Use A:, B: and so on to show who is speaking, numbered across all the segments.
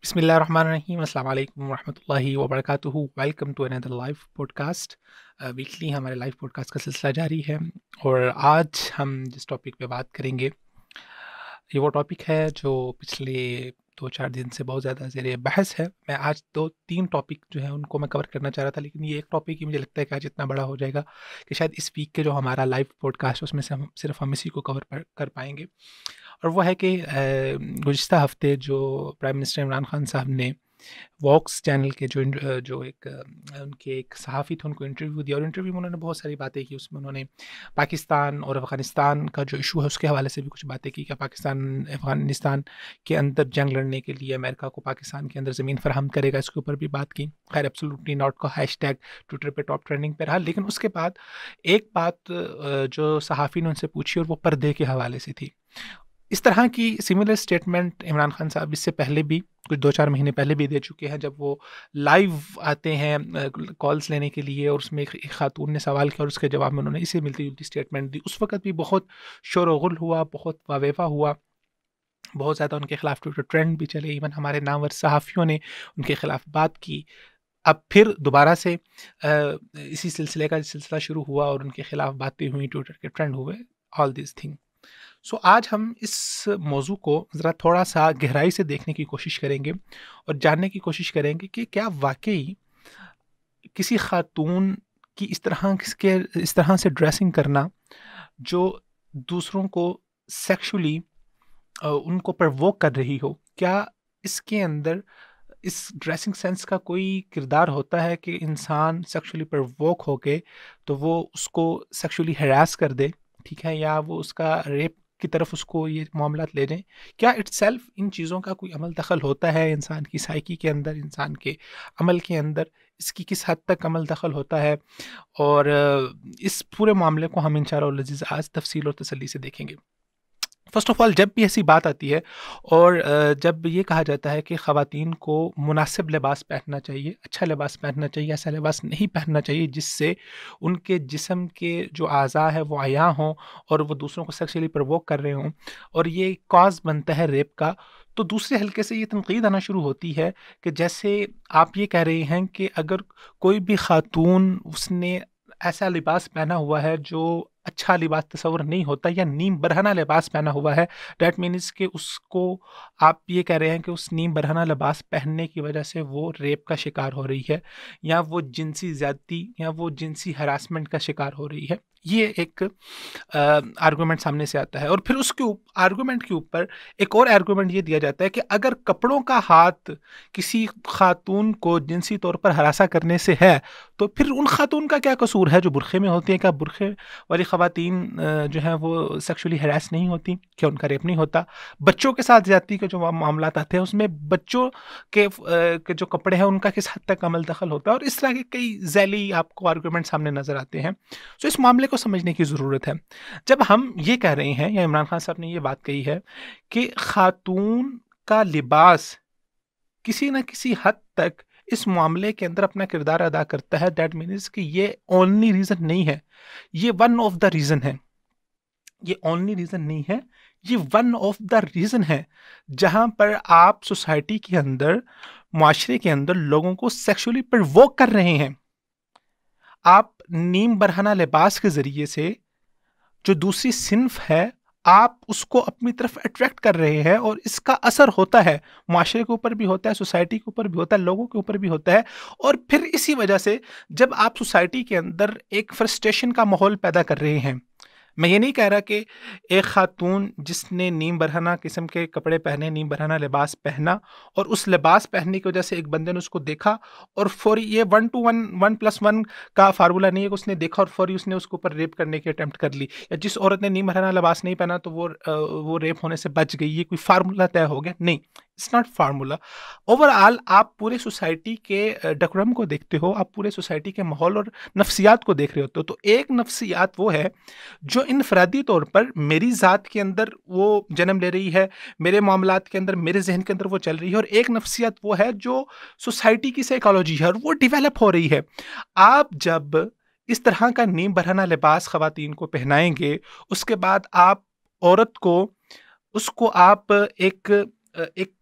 A: बिस्मिल्लाहिर्रहमानिर्रहीम अस्सलाम वालेकुम रहमतुल्लाहि व बरकातुहू। Welcome to another live podcast. Weekly हमारे लाइव पॉडकास्ट का सिलसिला जारी है और आज हम जिस टॉपिक पे बात करेंगे ये वो टॉपिक है जो पिछले 2-4 दिन से बहुत ज़्यादा ज़ेरे बहस है। मैं आज 2-3 टॉपिक जो है उनको मैं कवर करना चाह रहा था, लेकिन ये एक टॉपिक ही मुझे लगता है कि आज इतना बड़ा हो जाएगा कि शायद इस वीक के जो हमारा लाइव पॉडकास्ट है उसमें से हम इसी को कवर कर पाएँगे। और वो है कि गुज़िश्ता हफ़्ते जो प्राइम मिनिस्टर इमरान खान साहब ने वॉक्स चैनल के जो उनके एक सहाफ़ी थे उनको इंटरव्यू दिया और इंटरव्यू में उन्होंने बहुत सारी बातें की। उसमें उन्होंने पाकिस्तान और अफ़गानिस्तान का जो इशू है उसके हवाले से भी कुछ बातें की कि पाकिस्तान अफ़गानिस्तान के अंदर जंग लड़ने के लिए अमेरिका को पाकिस्तान के अंदर ज़मीन फ़राहम करेगा, इसके ऊपर भी बात की। खैर एब्सोल्युटली नॉट का हैशटैग ट्विटर पे टॉप ट्रेंडिंग पे रहा। लेकिन उसके बाद एक बात जो सहाफ़ी ने उनसे पूछी और वो पर्दे के हवाले से थी। इस तरह की सिमिलर स्टेटमेंट इमरान खान साहब इससे पहले भी कुछ 2-4 महीने पहले भी दे चुके हैं, जब वो लाइव आते हैं कॉल्स लेने के लिए और उसमें एक खातून ने सवाल किया और उसके जवाब में उन्होंने इसी मिलती-जुलती स्टेटमेंट दी। उस वक़्त भी बहुत शोर-ओ-गुल हुआ, बहुत वावेवा हुआ, बहुत ज़्यादा उनके खिलाफ ट्विटर ट्रेंड भी चले, इवन हमारे नामवर सहाफ़ियों ने उनके खिलाफ बात की। अब फिर दोबारा से इसी सिलसिले का सिलसिला शुरू हुआ और उनके खिलाफ बातें हुई, ट्विटर के ट्रेंड हुए, ऑल दिस थिंग। सो आज हम इस मौजू को ज़रा थोड़ा-सा गहराई से देखने की कोशिश करेंगे और जानने की कोशिश करेंगे कि क्या वाक़ई किसी ख़ातून की इस तरह से ड्रेसिंग करना जो दूसरों को सेक्सुअली उनको प्रोवोक कर रही हो, क्या इसके अंदर इस ड्रेसिंग सेंस का कोई किरदार होता है कि इंसान सेक्सुअली प्रोवोक होके तो वो उसको सेक्सुअली हैरास कर दे, ठीक है? या वो उसका रेप की तरफ उसको ये मामलात ले जाएँ। क्या इटसेल्फ इन चीज़ों का कोई अमल दखल होता है इंसान की साइकी के अंदर, इंसान के अमल के अंदर? इसकी किस हद तक अमल दखल होता है? और इस पूरे मामले को हम इंशाअल्लाह अज़ीज़ आज तफ़सील और तसल्ली से देखेंगे। फ़र्स्ट ऑफ़ ऑल, जब भी ऐसी बात आती है और जब ये कहा जाता है कि ख़वातीन को मुनासिब लिबास पहनना चाहिए, अच्छा लिबास पहनना चाहिए, ऐसा लिबास नहीं पहनना चाहिए जिससे उनके जिस्म के जो अज़ा है वो अया हों और वो दूसरों को सेक्सुअली प्रोवोक कर रहे हों और ये कॉज़ बनता है रेप का, तो दूसरे हल्के से ये तनक़ीद आना शुरू होती है कि जैसे आप ये कह रहे हैं कि अगर कोई भी ख़ातून उसने ऐसा लिबास पहना हुआ है जो अच्छा लिबास तस्वुर नहीं होता या नीम बरहना लिबास पहना हुआ है, दैट मीन्स कि उसको आप ये कह रहे हैं कि उस नीम बरहना लिबास पहनने की वजह से वो रेप का शिकार हो रही है या वो जिनसी ज़्यादती या वो जिनसी हरासमेंट का शिकार हो रही है। ये एक आर्गुमेंट सामने से आता है और फिर उसके आर्गुमेंट के ऊपर एक और आर्गुमेंट ये दिया जाता है कि अगर कपड़ों का हाथ किसी खातून को जिनसी तौर पर हरासा करने से है, तो फिर उन खातून का क्या कसूर है जो बुरखे में होती हैं? क्या बुरखे वाली ख़वातीन जो हैं वो सेक्सुअली हैरेस नहीं होती? क्या उनका रेप नहीं होता? बच्चों के साथ ज़्यादती के जो मामलात आते हैं उसमें बच्चों के जो कपड़े हैं उनका किस हद तक अमल दखल होता है? और इस तरह के कई ज़ैली आपको आर्गुमेंट सामने नज़र आते हैं। तो इस मामले को समझने की ज़रूरत है। जब हम ये कह रहे हैं या इमरान खान साहब ने ये बात कही है कि खातून का लिबास किसी न किसी हद तक इस मामले के अंदर अपना किरदार अदा करता है, दैट मीन्स कि ये ओनली रीज़न नहीं है, ये वन ऑफ द रीज़न है। ये ओनली रीज़न नहीं है, ये वन ऑफ द रीज़न है, जहाँ पर आप सोसाइटी के अंदर, मुआशरे के अंदर लोगों को सेक्सुअली प्रोवोक कर रहे हैं। आप नीम बरहना लिबास के ज़रिए से जो दूसरी सिन्फ़ है, आप उसको अपनी तरफ अट्रैक्ट कर रहे हैं और इसका असर होता है, मुआशरे के ऊपर भी होता है, सोसाइटी के ऊपर भी होता है, लोगों के ऊपर भी होता है। और फिर इसी वजह से जब आप सोसाइटी के अंदर एक फ्रस्ट्रेशन का माहौल पैदा कर रहे हैं, मैं ये नहीं कह रहा कि एक खातून जिसने नीम बरहना किस्म के कपड़े पहने, नीम बरहना लिबास पहना और उस लिबास पहनने की वजह से एक बंदे ने उसको देखा और फ़ौरी ये 1 टू 1 1 प्लस 1 का फ़ॉर्मूला नहीं है कि उसने देखा और फ़ौरी उसने उसके ऊपर रेप करने की अटेम्प्ट कर ली, या जिस औरत ने नीम बरहना लिबास नहीं पहना तो वो रेप होने से बच गई, ये कोई फ़ॉर्मूला तय हो गया? नहीं, इट्स नॉट फ़ॉर्मूला। ओवरऑल आप पूरे सोसाइटी के डेकोरम को देखते हो, आप पूरे सोसाइटी के माहौल और नफ्सियात को देख रहे होते हो। तो एक नफ्सियात वो है जो इनफरादी तौर पर मेरी ज़ात के अंदर वो जन्म ले रही है, मेरे मामलात के अंदर, मेरे ज़हन के अंदर वो चल रही है, और एक नफ्सियत वो है जो सोसाइटी की साइकोलॉजी है और वो डेवलप हो रही है। आप जब इस तरह का नीम बरहना लिबास ख़वातीन को पहनाएँगे, उसके बाद आप औरत को उसको आप एक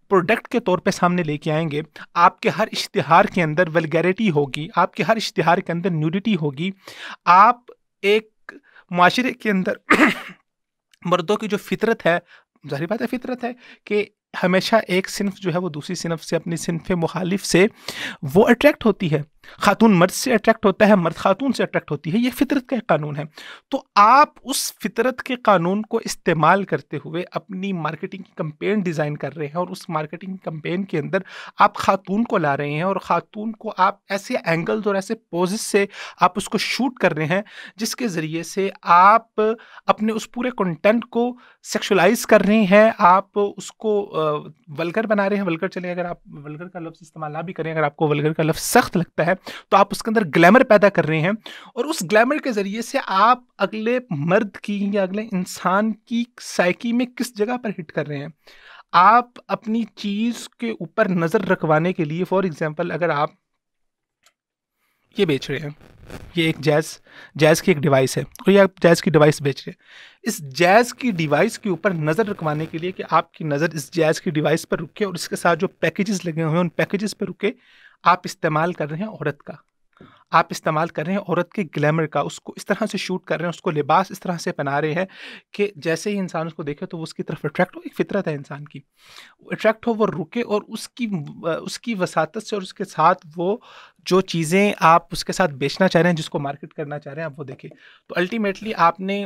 A: प्रोडक्ट के तौर पे सामने लेके आएंगे। आपके हर इश्तिहार के अंदर वल्गैरिटी होगी, आपके हर इश्तिहार के अंदर न्यूडिटी होगी। आप एक माशरे के अंदर मर्दों की जो फितरत है, ज़ाहिर बात है फितरत है कि हमेशा एक सिन्फ जो है वो दूसरी सिन्फ से, अपनी सिन्फ मुखालिफ से वो अट्रैक्ट होती है। खातून मर्द से अट्रैक्ट होता है, मर्द खातून से अट्रैक्ट होती है। ये फितरत का एक कानून है। तो आप उस फितरत के कानून को इस्तेमाल करते हुए अपनी मार्केटिंग कैंपेन डिज़ाइन कर रहे हैं, और उस मार्केटिंग कैंपेन के अंदर आप खातून को ला रहे हैं, और खातून को आप ऐसे एंगल्स और ऐसे पोजेस से आप उसको शूट कर रहे हैं जिसके ज़रिए से आप अपने उस पूरे कंटेंट को सेक्सुअलाइज कर रहे हैं, आप उसको वल्गर बना रहे हैं। वल्गर चले, अगर आप वल्गर का लफ्ज़ इस्तेमाल ना भी करें, अगर आपको वल्गर का लफ्ज़ सख्त लगता है तो आप उसके अंदर ग्लैमर पैदा कर रहे हैं, और उस ग्लैमर के ज़रिए से आप अगले मर्द की या अगले इंसान की साइकी में किस जगह पर हिट कर रहे हैं। आप अपनी चीज़ के ऊपर नज़र रखवाने के लिए, फॉर एग्जांपल, अगर आप ये बेच रहे हैं, ये एक जैज़ की एक डिवाइस है, और ये आप जैज़ की डिवाइस बेच रहे हैं। इस जैज़ की डिवाइस के ऊपर नज़र रखवाने के लिए कि आपकी नज़र इस जैज़ की डिवाइस पर रुके, और इसके साथ जो पैकेजेस लगे हुए हैं उन पैकेजेस पर रुके, आप इस्तेमाल कर रहे हैं औरत का, आप इस्तेमाल कर रहे हैं औरत के ग्लैमर का, उसको इस तरह से शूट कर रहे हैं, उसको लिबास इस तरह से पहना रहे हैं कि जैसे ही इंसान उसको देखे तो वो उसकी तरफ अट्रैक्ट हो। एक फितरत है इंसान की, अट्रैक्ट हो, वो रुके, और उसकी वसातत से और उसके साथ वो जो चीज़ें आप उसके साथ बेचना चाह रहे हैं, जिसको मार्केट करना चाह रहे हैं, आप वो देखें। तो अल्टीमेटली आपने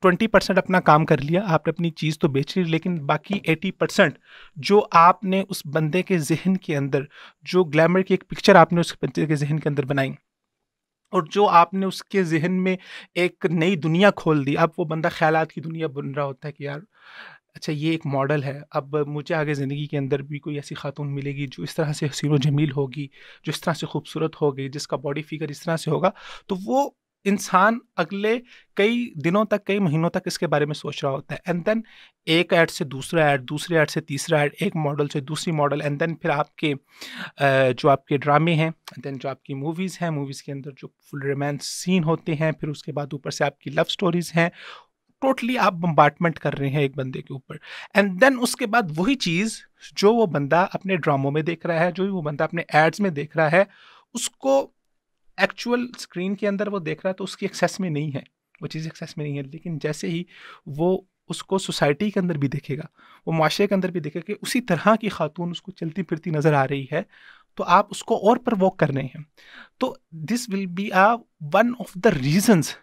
A: 20% अपना काम कर लिया, आपने अपनी चीज़ तो बेच ली, लेकिन बाकी 80% जो आपने उस बंदे के ज़हन के अंदर, जो ग्लैमर की एक पिक्चर आपने उस बंदे के ज़हन के अंदर बनाई, और जो आपने उसके ज़हन में एक नई दुनिया खोल दी। अब वो बंदा ख़यालात की दुनिया बन रहा होता है कि यार अच्छा ये एक मॉडल है, अब मुझे आगे ज़िंदगी के अंदर भी कोई ऐसी खातून मिलेगी जो इस तरह से हसीन व जमील होगी, जो इस तरह से खूबसूरत होगी, जिसका बॉडी फिगर इस तरह से होगा। तो वो इंसान अगले कई दिनों तक, कई महीनों तक इसके बारे में सोच रहा होता है। एंड देन एक ऐड से दूसरा ऐड, दूसरे ऐड से तीसरा ऐड, एक मॉडल से दूसरी मॉडल, एंड देन फिर आपके जो आपके ड्रामे हैं, देन जो आपकी मूवीज़ हैं, मूवीज़ के अंदर जो फुल रोमांस सीन होते हैं, फिर उसके बाद ऊपर से आपकी लव स्टोरीज़ हैं। टोटली आप बम्बार्टमेंट कर रहे हैं एक बंदे के ऊपर, एंड देन उसके बाद वही चीज़ जो वो बंदा अपने ड्रामों में देख रहा है, जो वो बंदा अपने एड्स में देख रहा है, उसको एक्चुअल स्क्रीन के अंदर वो देख रहा है तो उसकी एक्सेस में नहीं है, वो चीज़ एक्सेस में नहीं है। लेकिन जैसे ही वो उसको सोसाइटी के अंदर भी देखेगा, वो माशरे के अंदर भी देखेगा कि उसी तरह की खातून उसको चलती फिरती नज़र आ रही है, तो आप उसको और प्रवोक कर रहे हैं। तो this will be one of the reasons,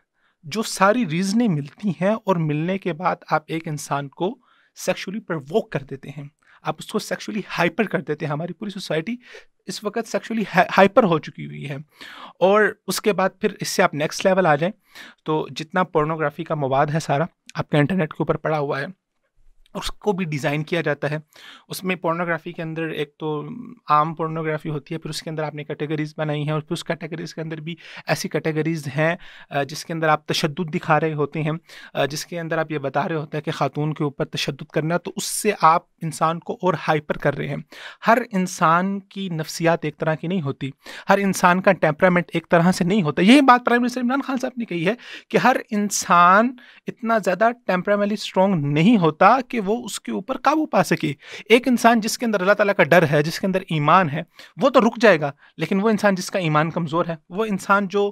A: जो सारी रीजनें मिलती हैं और मिलने के बाद आप एक इंसान को सेक्सुअली प्रवोक कर देते हैं, आप उसको सेक्सुअली हाइपर कर देते हैं। हमारी पूरी सोसाइटी इस वक्त सेक्सुअली हाइपर हो चुकी हुई है। और उसके बाद फिर इससे आप नेक्स्ट लेवल आ जाएं तो जितना पोर्नोग्राफी का मवाद है सारा आपके इंटरनेट के ऊपर पड़ा हुआ है, उसको भी डिज़ाइन किया जाता है। उसमें पोर्नोग्राफ़ी के अंदर एक तो आम पोर्नोग्राफ़ी होती है, फिर उसके अंदर आपने कैटेगरीज़ बनाई हैं, और फिर उस कैटेगरीज़ के अंदर भी ऐसी कैटेगरीज़ हैं जिसके अंदर आप तशद्दुद दिखा रहे होते हैं, जिसके अंदर आप ये बता रहे होते हैं कि ख़ातून के ऊपर तशद्दुद करना, तो उससे आप इंसान को और हाइपर कर रहे हैं। हर इंसान की नफ्सियात एक तरह की नहीं होती, हर इंसान का टेम्परामेंट एक तरह से नहीं होता। यही बात प्राइम मिनिस्टर इमरान खान साहब ने कही है कि हर इंसान इतना ज़्यादा टेम्परामेंटली स्ट्रॉन्ग नहीं होता कि वो उसके ऊपर काबू पा सके। एक इंसान जिसके अंदर अल्लाह ताला का डर है, जिसके अंदर ईमान है, वो तो रुक जाएगा, लेकिन वो इंसान जिसका ईमान कमज़ोर है, वो इंसान जो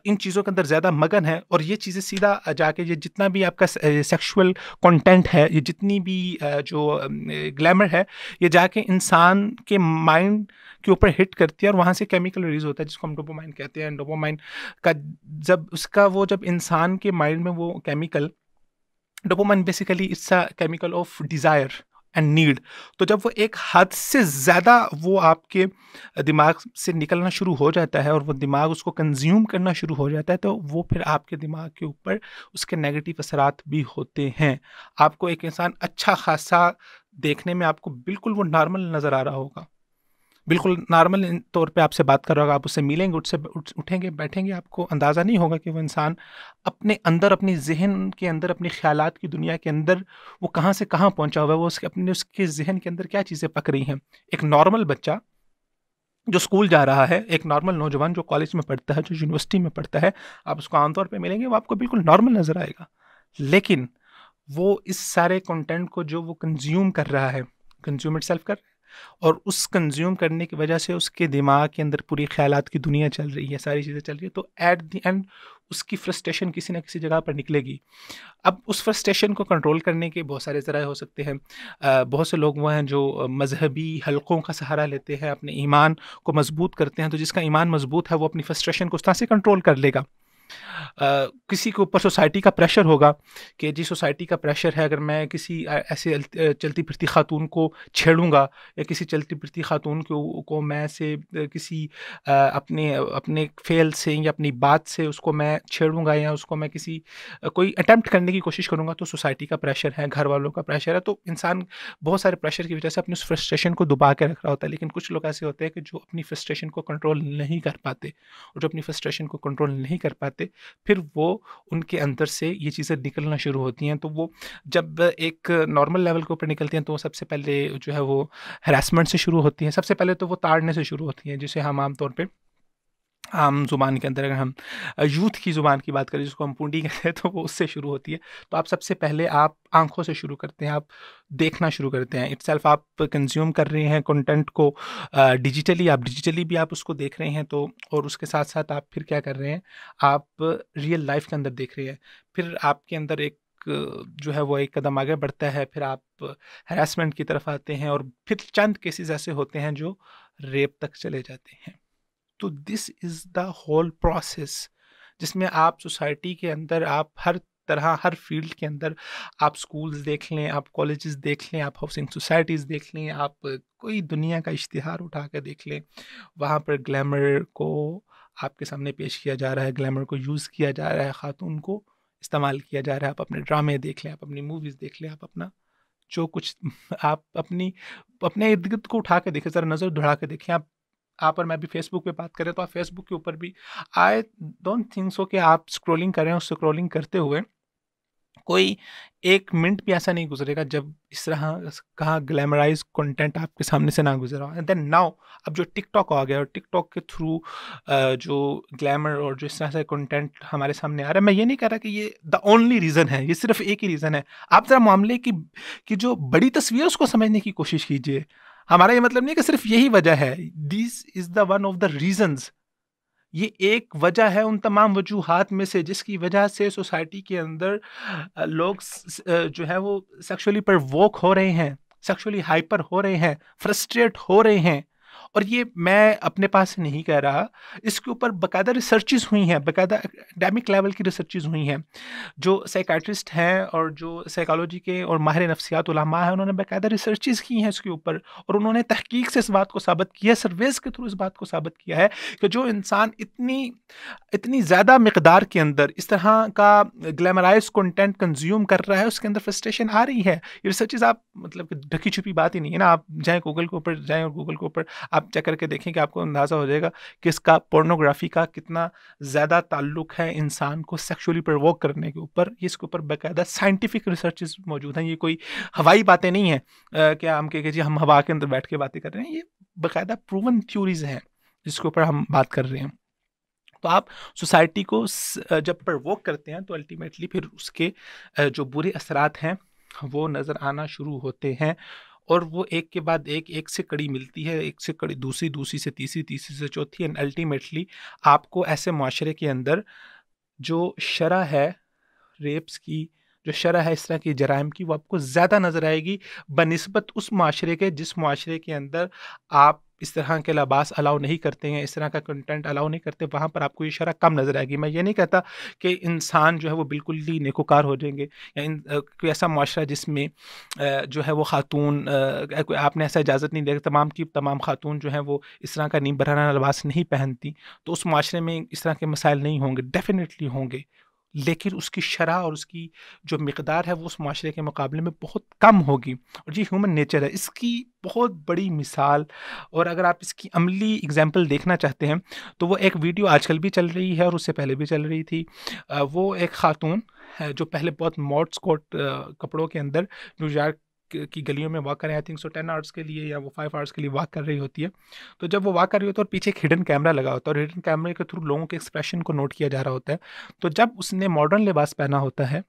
A: इन चीज़ों के अंदर ज़्यादा मगन है, और ये चीज़ें सीधा जाके ये जितना भी आपका सेक्सुअल कंटेंट है, ये जितनी भी जो ग्लैमर है, ये जाके इंसान के माइंड के ऊपर हिट करती है, और वहाँ से केमिकल रिलीज होता है जिसको हम डोपामाइन कहते हैं। डोपामाइन का जब इंसान के माइंड में वो chemical, dopamine basically it's a chemical of desire and need, तो जब वो एक हद से ज़्यादा वो आपके दिमाग से निकलना शुरू हो जाता है और वो दिमाग उसको कंज्यूम करना शुरू हो जाता है, तो वो फिर आपके दिमाग के ऊपर उसके नेगेटिव असरात भी होते हैं। आपको एक इंसान अच्छा खासा देखने में आपको बिल्कुल वो नॉर्मल नज़र आ रहा होगा, बिल्कुल नॉर्मल तौर पे आपसे बात कर रहा होगा, आप उससे मिलेंगे, उठेंगे, बैठेंगे, आपको अंदाज़ा नहीं होगा कि वो इंसान अपने अंदर, अपनी ज़हन के अंदर, अपनी ख़यालात की दुनिया के अंदर वो कहाँ से कहाँ पहुँचा हुआ है, वो उसके ज़हन के अंदर क्या चीज़ें पक रही हैं। एक नॉर्मल बच्चा जो स्कूल जा रहा है, एक नॉर्मल नौजवान जो कॉलेज में पढ़ता है, जो यूनिवर्सिटी में पढ़ता है, आप उसको आमतौर पे मिलेंगे, वो आपको बिल्कुल नॉर्मल नज़र आएगा। लेकिन वो इस सारे कंटेंट को जो वो कंज़्यूम कर रहा है, कंज़्यूम इटसेल्फ कर और उस कंज्यूम करने की वजह से उसके दिमाग के अंदर पूरी ख़्यालात की दुनिया चल रही है, सारी चीज़ें चल रही है, तो एट द एंड उसकी फ्रस्ट्रेशन किसी न किसी जगह पर निकलेगी। अब उस फ्रस्ट्रेशन को कंट्रोल करने के बहुत सारे ज़राए हो सकते हैं। बहुत से लोग वो हैं जो मज़हबी हलकों का सहारा लेते हैं, अपने ईमान को मज़बूत करते हैं, तो जिसका ईमान मज़बूत है वो अपनी फ्रस्ट्रेशन को उस तरह से कंट्रोल कर लेगा। किसी के ऊपर सोसाइटी का प्रेशर होगा कि जी सोसाइटी का प्रेशर है, अगर मैं किसी ऐसे चलती फिरती खातून को छेड़ूंगा या किसी चलती फिरती खातून को मैं से किसी अपने अपने फेल से या अपनी बात से उसको मैं छेड़ूंगा या उसको मैं किसी कोई अटेम्प्ट करने की कोशिश करूंगा, तो सोसाइटी का प्रेशर है, घर वालों का प्रेशर है, तो इंसान बहुत सारे प्रेशर की वजह से अपनी उस फ्रस्ट्रेशन को दबा के रख रहा होता है। लेकिन कुछ लोग ऐसे होते हैं कि जो अपनी फ्रस्ट्रेशन को कंट्रोल नहीं कर पाते, और जो अपनी फ्रस्ट्रेशन को कंट्रोल नहीं कर पाते, फिर वो उनके अंदर से ये चीज़ें निकलना शुरू होती हैं। तो वो जब एक नॉर्मल लेवल के ऊपर निकलती हैं, तो वो सबसे पहले जो है वो हैरेसमेंट से शुरू होती हैं। सबसे पहले तो वो ताड़ने से शुरू होती हैं, जिसे हम आम तौर पे आम ज़ुबान के अंदर अगर हम यूथ की ज़ुबान की बात करें, जिसको हम पूंडी कहते हैं, तो वो उससे शुरू होती है। तो आप सबसे पहले आप आँखों से शुरू करते हैं, आप देखना शुरू करते हैं। इटसेल्फ आप कंज़्यूम कर रहे हैं कंटेंट को डिजिटली, आप डिजिटली भी आप उसको देख रहे हैं, तो और उसके साथ-साथ आप फिर क्या कर रहे हैं, आप रियल लाइफ़ के अंदर देख रहे हैं। फिर आपके अंदर एक जो है वो एक कदम आगे बढ़ता है, फिर आप हैरेसमेंट की तरफ आते हैं, और फिर चंद केसेज़ ऐसे होते हैं जो रेप तक चले जाते हैं। तो this is the whole process, जिसमें आप सोसाइटी के अंदर आप हर तरह हर फील्ड के अंदर आप स्कूल्स देख लें, आप कॉलेजेस देख लें, आप हाउसिंग सोसाइटीज़ देख लें, आप कोई दुनिया का इश्तिहार उठा कर देख लें, वहाँ पर ग्लैमर को आपके सामने पेश किया जा रहा है, ग्लैमर को यूज़ किया जा रहा है, ख़ातून को इस्तेमाल किया जा रहा है। आप अपने ड्रामे देख लें, आप अपनी मूवीज़ देख लें, आप अपना जो कुछ आप अपने इर्द-गिर्द को उठा के देखें, ज़रा नज़र दौड़ा के देखें। आप और मैं भी फ़ेसबुक पे बात करें, तो आप फ़ेसबुक के ऊपर भी आई डोंट थिंक सो कि आप स्क्रॉलिंग कर रहे हैं, उस स्क्रॉलिंग करते हुए कोई 1 मिनट भी ऐसा नहीं गुज़रेगा जब इस तरह का ग्लैमराइज़ कंटेंट आपके सामने से ना गुज़रा हो। एंड देन नाउ अब जो टिकटॉक आ गया, और टिकटॉक के थ्रू जो ग्लैमर और जो इस तरह से कंटेंट हमारे सामने आ रहा है, मैं ये नहीं कह रहा कि ये द ओनली रीज़न है, ये सिर्फ़ एक ही रीज़न है। आप ज़रा मामले की जो बड़ी तस्वीर है उसको समझने की कोशिश कीजिए। हमारा ये मतलब नहीं है कि सिर्फ़ यही वजह है। This is the one of the reasons. ये एक वजह है उन तमाम वजूहात में से, जिसकी वजह से सोसाइटी के अंदर लोग जो है वो सेक्सुअली प्रोवोक हो रहे हैं, सेक्सुअली हाइपर हो रहे हैं, फ्रस्ट्रेट हो रहे हैं। और ये मैं अपने पास से नहीं कह रहा, इसके ऊपर बाकायदा रिसर्चेज़ हुई हैं, बाकायदा एकेडमिक लेवल की रिसर्चेज़ हुई हैं। जो साइकियाट्रिस्ट हैं और जो साइकोलॉजी के और माहिर नफ्सियात उलमा हैं, उन्होंने बाकायदा रिसर्चेज़ की हैं इसके ऊपर, और उन्होंने तहकीक से इस बात को साबित किया है, सर्वेज़ के थ्रू इस बात को साबित किया है कि जो इंसान इतनी इतनी ज़्यादा मिक़दार के अंदर इस तरह का ग्लैमराइज़्ड कंटेंट कंज़्यूम कर रहा है, उसके अंदर फ्रस्ट्रेशन आ रही है। ये रिसर्चेज़ आप मतलब कि ढकी-छुपी बात ही नहीं है ना, आप जाएँ गूगल के ऊपर जाएँ और गूगल के ऊपर आप चेक करके देखें कि आपको अंदाज़ा हो जाएगा कि इसका पोर्नोग्राफ़ी का कितना ज़्यादा ताल्लुक है इंसान को सेक्सुअली प्रोवोक करने के ऊपर। ये इसके ऊपर बाकायदा साइंटिफिक रिसर्चेज़ मौजूद हैं, ये कोई हवाई बातें नहीं हैं कि हम कहें कि जी हम हवा के अंदर बैठ के बातें कर रहे हैं। ये बाकायदा प्रूवन थ्योरीज़ हैं, जिसके ऊपर हम बात कर रहे हैं। तो आप सोसाइटी को जब प्रोवोक करते हैं, तो अल्टीमेटली फिर उसके जो बुरे असरात हैं वो नज़र आना शुरू होते हैं, और वो एक के बाद एक से कड़ी मिलती है, एक से कड़ी दूसरी, दूसरी से तीसरी, तीसरी से चौथी, एंड अल्टीमेटली आपको ऐसे मुआशरे के अंदर जो शरह है रेप्स की, जो शरह है इस तरह की जराइम की, वो आपको ज़्यादा नज़र आएगी बनिस्बत उस मुआशरे के जिस मुआशरे के अंदर आप इस तरह के लिबास अलाउ नहीं करते हैं, इस तरह का कंटेंट अलाउ नहीं करते, वहाँ पर आपको ये शरह कम नज़र आएगी। मैं ये नहीं कहता कि इंसान जो है वो बिल्कुल ही नेकोकार हो जाएंगे, या कोई ऐसा मुआशरा जिसमें जो है वो खातून आपने ऐसा इजाज़त नहीं दिया कि तमाम की तमाम खातून जो हैं वो इस तरह का नीम बराना लिबास नहीं पहनती, तो उस मुआशरे में इस तरह के मसाइल नहीं होंगे, डेफ़िनेटली होंगे। लेकिन उसकी शरह और उसकी जो मिक़दार है वो उस मुआशरे के मुकाबले में बहुत कम होगी, और ये ह्यूमन नेचर है। इसकी बहुत बड़ी मिसाल, और अगर आप इसकी अमली एग्ज़ाम्पल देखना चाहते हैं, तो वो एक वीडियो आजकल भी चल रही है और उससे पहले भी चल रही थी। वो एक ख़ातून है जो पहले बहुत मॉड स्कॉट कपड़ों के अंदर न्यूयॉर्क की गलियों में वॉक कर रहे हैं, आई थिंक सो 10 आवर्स के लिए या वो 5 आवर्स के लिए वॉक कर रही होती है। तो जब वो वॉक कर रही होती है और पीछे एक हिडन कैमरा लगा होता है, और हिडन कैमरे के थ्रू लोगों के एक्सप्रेशन को नोट किया जा रहा होता है। तो जब उसने मॉडर्न लिबास पहना होता है,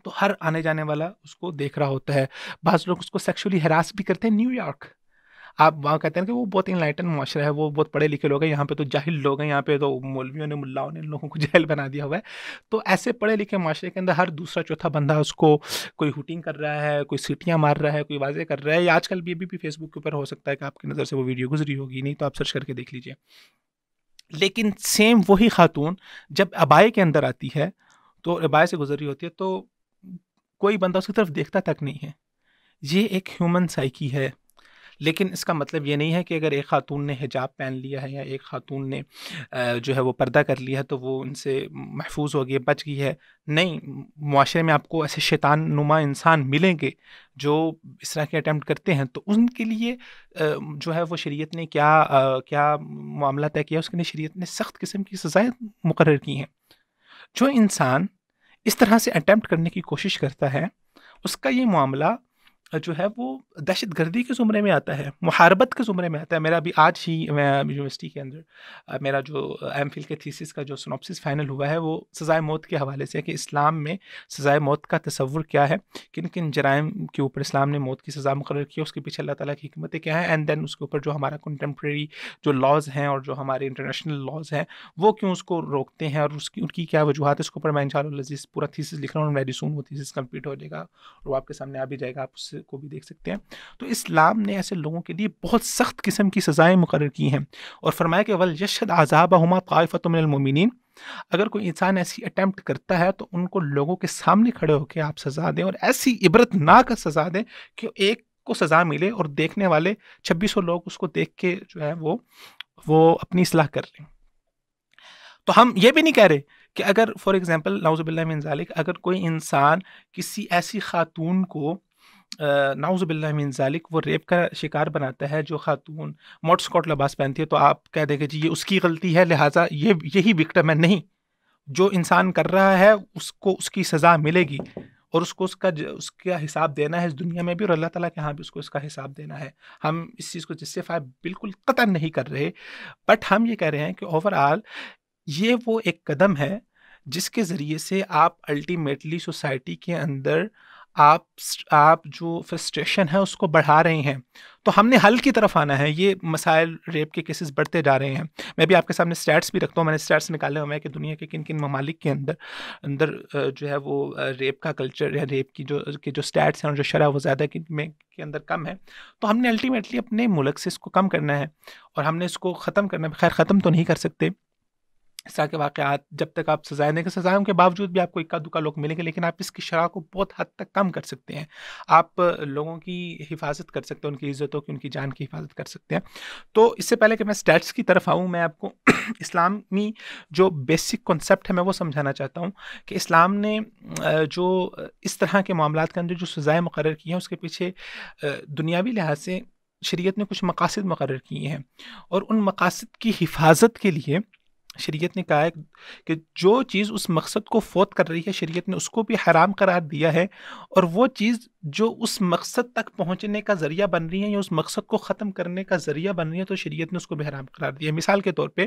A: तो हर आने जाने वाला उसको देख रहा होता है। बाज़ लोग उसको सेक्सुअली हैरास भी करते हैं, न्यूयॉर्क आप वहाँ कहते हैं कि वो बहुत इनलाइटन माशरा है, वो बहुत पढ़े लिखे लोग हैं, यहाँ पे तो जाहिल लोग हैं, यहाँ पे तो मौलवियों ने, मुल्लाओं ने इन लोगों को जाहिल बना दिया हुआ है। तो ऐसे पढ़े लिखे माशरे के अंदर हर दूसरा चौथा बंदा उसको कोई हुटिंग कर रहा है, कोई सीटियाँ मार रहा है, कोई वाज़े कर रहा है, या आजकल भी फेसबुक के ऊपर हो सकता है कि आपकी नज़र से वो वीडियो गुजरी होगी, नहीं तो आप सर्च करके देख लीजिए। लेकिन सेम वही खातून जब अबाए के अंदर आती है, तो अबाए से गुजर रही होती है, तो कोई बंदा उसकी तरफ देखता तक नहीं है। ये एक ह्यूमन साइकी है। लेकिन इसका मतलब ये नहीं है कि अगर एक खातून ने हिजाब पहन लिया है या एक खातून ने जो है वो पर्दा कर लिया है तो वो उनसे महफूज हो गई है, बच गई है। नहीं, मुआशरे में आपको ऐसे शैतान नुमा इंसान मिलेंगे जो इस तरह के अटेम्प्ट करते हैं, तो उनके लिए जो है वो शरीयत ने क्या मामला तय किया, उसके लिए शरीयत ने सख्त किस्म की सज़ाएँ मुकर्रर की हैं। जो इंसान इस तरह से अटेम्प्ट करने की कोशिश करता है, उसका ये मामला जो है वो दहशतगर्दी के ज़ुमरे में आता है, मुहारबत के ज़ुमरे में आता है। मेरा अभी आज ही मैं यूनिवर्सिटी के अंदर मेरा जो एमफ़िल के थीसिस का जो सिनॉप्सिस फ़ाइनल हुआ है, वो सज़ाए मौत के हवाले से है कि इस्लाम में सज़ाए मौत का तसव्वुर क्या है, किन-किन जराइम के ऊपर इस्लाम ने मौत की सज़ा मुकर्रर की है, उसके पीछे अल्लाह ताला की हिकमतें क्या हैं, एंड देन उसके ऊपर जो हमारा कंटेम्प्रेरी जो लॉज़ हैं और जो हमारे इंटरनेशनल लॉज़ हैं, वो क्यों उसको रोकते हैं और उसकी उनकी क्या वजूहात है। इसके ऊपर मैं इंशाअल्लाह अज़ीज़ पूरा थीसिस लिख रहा हूँ, वेरी सून वो थीसिस कंप्लीट हो जाएगा और वो आपके सामने आ भी जाएगा, आप उसको भी देख सकते हैं। तो इस्लाम ने ऐसे लोगों के लिए बहुत सख्त किस्म की सज़ाएँ मुकर्रर की हैं और फरमाया कि वल यशहद अज़ाबहुमा ताइफ़तुम मिनल मुमिनीन, अगर कोई इंसान ऐसी अटेम्प्ट करता है तो उनको लोगों के सामने खड़े होकर आप सज़ा दें और ऐसी इबरतनाक सज़ा दें कि एक को सज़ा मिले और देखने वाले 2600 लोग उसको देख के जो है वो अपनी इस्लाह कर लें। तो हम ये भी नहीं कह रहे कि अगर फॉर एग्जांपल नाउज़ुबिल्लाह मिन ज़ालिक, अगर कोई इंसान किसी ऐसी खातून को नाउज़ुबिल्लाह मिन ज़ालिक वो रेप का शिकार बनाता है, जो खातून मोट स्कर्ट लिबास पहनती है, तो आप कह देंगे जी ये उसकी गलती है, लिहाजा ये यही विक्टिम है। नहीं, जो इंसान कर रहा है उसको उसकी सज़ा मिलेगी और उसको उसका हिसाब देना है इस दुनिया में भी और अल्लाह ताला के यहाँ भी उसको इसका हिसाब देना है। हम इस चीज़ को जस्टिफाई बिल्कुल कतई नहीं कर रहे, बट हम ये कह रहे हैं कि ओवरऑल ये वो एक कदम है जिसके ज़रिए से आप अल्टीमेटली सोसाइटी के अंदर आप जो फ्रस्ट्रेशन है उसको बढ़ा रहे हैं। तो हमने हल की तरफ आना है। ये मसाइल रेप के केसेस बढ़ते जा रहे हैं। मैं भी आपके सामने स्टैट्स भी रखता हूँ, मैंने स्टैट्स निकाले हुए हैं कि दुनिया के किन-किन ममालिक के अंदर अंदर जो है वो रेप का कल्चर या रेप की जो स्टैट्स हैं और जो शरह वो ज़्यादा के अंदर कम है। तो हमने अल्टीमेटली अपने मुल्क से इसको कम करना है और हमने इसको ख़त्म करना है। खैर ख़त्म तो नहीं कर सकते, इस तरह के वाक़यात जब तक आप सज़ाएँ देंगे, सज़ाओं के बावजूद भी आपको इक्का-दुक्का लोग मिलेंगे, लेकिन आप इसकी शरह को बहुत हद तक कम कर सकते हैं। आप लोगों की हिफ़ाज़त कर सकते हैं, उनकी इज़्ज़तों की, उनकी जान की हिफ़ाज़त कर सकते हैं। तो इससे पहले कि मैं स्टैट्स की तरफ आऊँ, मैं आपको इस्लामी जो बेसिक कॉन्सेप्ट है, मैं वो समझाना चाहता हूँ कि इस्लाम ने इस तरह के मामलात के अंदर जो सज़ाएँ मुकर्रर की हैं, उसके पीछे दुनियावी लिहाज से शरीयत ने कुछ मकासद मुकर्रर किए हैं और उन मकासद की हिफ़ाज़त के लिए शरीयत ने कहा है कि जो चीज़ उस मकसद को फ़ौत कर रही है, शरीयत ने उसको भी हराम करार दिया है और वो चीज़ जो उस मकसद तक पहुँचने का ज़रिया बन रही है या उस मकसद को ख़त्म करने का ज़रिया बन रही है, तो शरीयत ने उसको भी हराम करार दिया है। मिसाल के तौर पे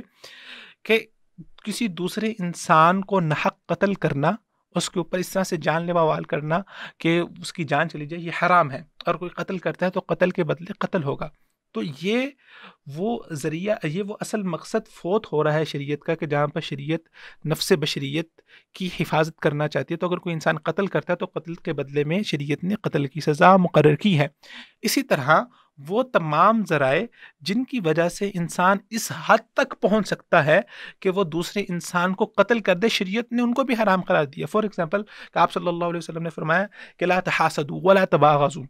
A: कि किसी दूसरे इंसान को नाहक कत्ल करना, उसके ऊपर इस तरह से जानलेवा वार करना कि उसकी जान चली जाए, ये हराम है और कोई कत्ल करता है तो कत्ल के बदले कत्ल होगा। तो ये वो ज़रिया, ये वो असल मकसद फ़ौत हो रहा है शरीयत का कि जहाँ पर शरीयत नफ्स बशरियत की हिफाजत करना चाहती है। तो अगर कोई इंसान कत्ल करता है तो कत्ल के बदले में शरीयत ने कत्ल की सज़ा मुकर्रर की है। इसी तरह वो तमाम ज़राए जिनकी वजह से इंसान इस हद तक पहुँच सकता है कि वो दूसरे इंसान को कत्ल कर दे, शरीयत ने उनको भी हराम करार दिया। फॉर एग्ज़ाम्पल कि आप सल्लल्लाहु अलैहि वसल्लम ने फरमाया कि ला तहासदू वला तबागज़ू,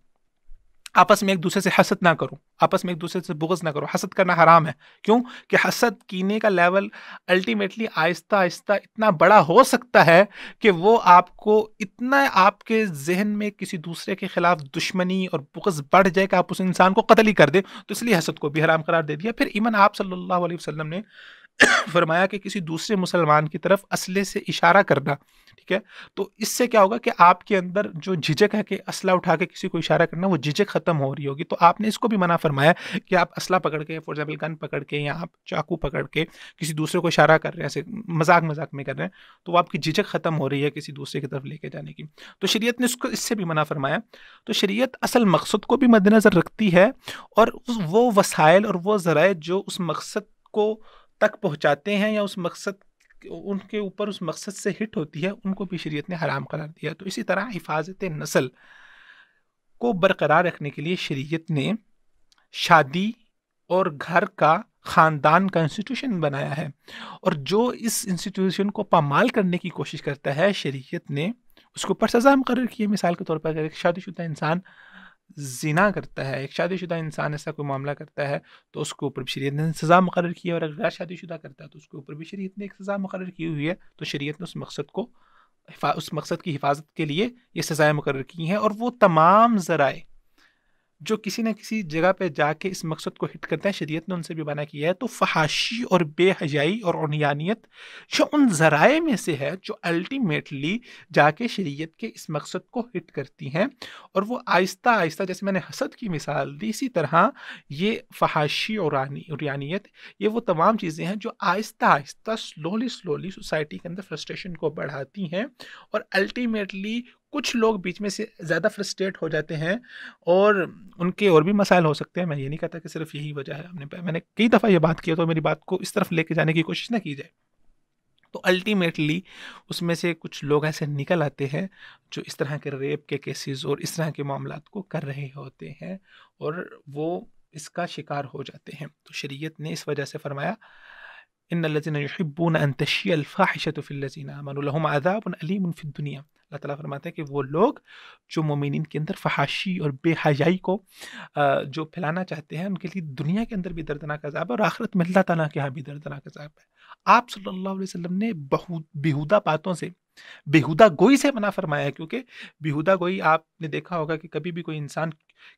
A: आपस में एक दूसरे से हसद ना करो, आपस में एक दूसरे से बुग़्ज़ ना करो। हसद करना हराम है। क्यों? कि हसद कीने का लेवल अल्टीमेटली आहिस्ता-आहिस्ता इतना बड़ा हो सकता है कि वो आपको इतना आपके ज़हन में किसी दूसरे के खिलाफ दुश्मनी और बुग़्ज़ बढ़ जाए कि आप उस इंसान को कत्ल ही कर दें। तो इसलिए हसद को भी हराम करार दे दिया। फिर इवन आप सल्लल्लाहु अलैहि वसल्लम ने फरमाया कि किसी दूसरे मुसलमान की तरफ असले से इशारा करना, ठीक है? तो इससे क्या होगा कि आपके अंदर जो झिझक है कि असला उठा के किसी को इशारा करना, वो झिझक खत्म हो रही होगी। तो आपने इसको भी मना फरमाया कि आप असला पकड़ के, फॉर एग्जाम्पल गन पकड़ के या आप चाकू पकड़ के किसी दूसरे को इशारा कर रहे हैं, ऐसे मजाक में कर रहे हैं, तो वो आपकी झिझक खत्म हो रही है किसी दूसरे की तरफ लेके जाने की। तो शरीयत ने इसको इससे भी मना फरमाया। तो शरीयत असल मकसद को भी मद्देनजर रखती है, और वो वसाइल और वो ज़राए जो उस मकसद को तक पहुंचाते हैं या उस मकसद उनके ऊपर उस मकसद से हिट होती है, उनको भी शरीयत ने हराम करार दिया। तो इसी तरह हिफाजत नस्ल को बरकरार रखने के लिए शरीयत ने शादी और घर का ख़ानदान का इंस्टीट्यूशन बनाया है, और जो इस इंस्टीट्यूशन को पामाल करने की कोशिश करता है, शरीयत ने उसके ऊपर सज़ा मुकर्रर की है। मिसाल के तौर पर अगर एक शादीशुदा इंसान ज़िना करता है, एक शादीशुदा इंसान ऐसा कोई मामला करता है, तो उसके ऊपर भी शरीयत ने सज़ा मुकर्रर की है, और अगर गैर शादीशुदा करता है तो उसके ऊपर भी शरीयत ने एक सज़ा मुकर्रर की हुई है। तो शरीयत ने उस मकसद की हिफाजत के लिए ये सज़ाएँ मुकर्रर की हैं, और वो तमाम ज़राए जो किसी न किसी जगह पे जाके इस मकसद को हिट करते हैं, शरीयत ने उनसे भी मना किया है। तो फहाशी और बेहयाई और उन्यानियत जो उन ज़राए में से है जो अल्टीमेटली जाके शरीयत के इस मकसद को हिट करती हैं, और वो आहिस्ता आहिस्ता, जैसे मैंने हसद की मिसाल दी, इसी तरह ये फहाशी और उन्यानियत, ये वो तमाम चीज़ें हैं जो आहिस्ता आहिस्ता स्लोली सोसाइटी के अंदर फ्रस्ट्रेशन को बढ़ाती हैं, और अल्टीमेटली कुछ लोग बीच में से ज़्यादा फ्रस्ट्रेट हो जाते हैं, और उनके और भी मसाइल हो सकते हैं। मैं ये नहीं कहता कि सिर्फ यही वजह है। मैंने कई दफ़ा ये बात की है, तो मेरी बात को इस तरफ लेके जाने की कोशिश ना की जाए। तो अल्टीमेटली उसमें से कुछ लोग ऐसे निकल आते हैं जो इस तरह के रेप के केसेस और इस तरह के मामलात को कर रहे होते हैं, और वो इसका शिकार हो जाते हैं। तो शरीयत ने इस वजह से फरमाया, इन्नल्लज़ीना युहिब्बूना अन तशियअल फ़ाहिशतु फ़िल्लज़ीना आमनू लहुम अज़ाबुन अलीमुन फ़िद दुनिया। अल्लाह ताला फरमाते हैं कि वो लोग जो मोमिनीन के अंदर फहाशी और बेहयाई को जो फैलाना चाहते हैं, उनके लिए दुनिया के अंदर भी दर्दनाक अज़ाब है, और आखिरत में अल्लाह ताला के यहाँ भी दर्दनाक अज़ाब है। आप सल्लल्लाहु अलैहि वसल्लम ने बेहुदा बातों से, बेहुदा गोई से मना फरमाया है, क्योंकि बेहुदा गोई आपने देखा होगा कि कभी भी कोई इंसान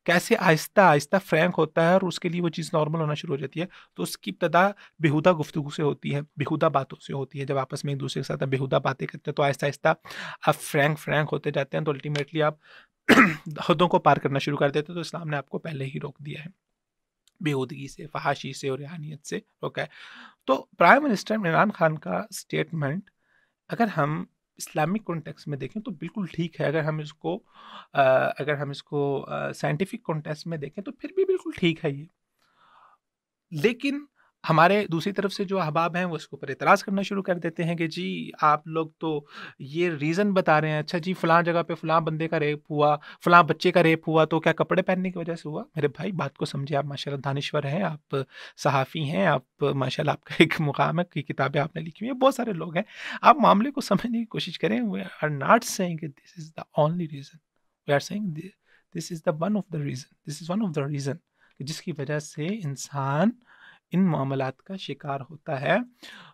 A: कैसे आहिस्ता आहिस्ता फ्रैंक होता है, और उसके लिए वो चीज़ नॉर्मल होना शुरू हो जाती है। तो उसकी इब्तदा बेहुदा गुफ्तगू से होती है, बेहुदा बातों से होती है। जब आपस में एक दूसरे के साथ आप बेहुदा बातें करते हैं, तो आहिस्ता आहिस्ता आप फ्रैंक होते जाते हैं, तो अल्टीमेटली आप हदों को पार करना शुरू कर देते हैं। तो इस्लाम ने आपको पहले ही रोक दिया है बेहूदगी से, फहाशी से और रूहानियत से रोका है। तो प्राइम मिनिस्टर इमरान खान का स्टेटमेंट, अगर हम इस्लामिक कॉन्टेक्स्ट में देखें तो बिल्कुल ठीक है। अगर हम इसको साइंटिफिक कॉन्टेक्स्ट में देखें तो फिर भी बिल्कुल ठीक है ये। लेकिन हमारे दूसरी तरफ से जो अहबाब हैं वो इसके ऊपर एतराज़ करना शुरू कर देते हैं कि जी आप लोग तो ये रीज़न बता रहे हैं, अच्छा जी फ़लाँ जगह पे फ़लाँ बंदे का रेप हुआ, फ़लाँ बच्चे का रेप हुआ, तो क्या कपड़े पहनने की वजह से हुआ? मेरे भाई बात को समझिए, आप माशाल्लाह दानिश्वर हैं, आप सहाफ़ी हैं, आप माशाल्लाह आपका एक मुक़ाम है, कई किताबें आपने लिखी हुई हैं, बहुत सारे लोग हैं। आप मामले को समझने की कोशिश करें। We are not saying this is the only reason, we are saying this is the one of the reason, this is one of the reason जिसकी वजह से इंसान इन मामलात का शिकार होता है।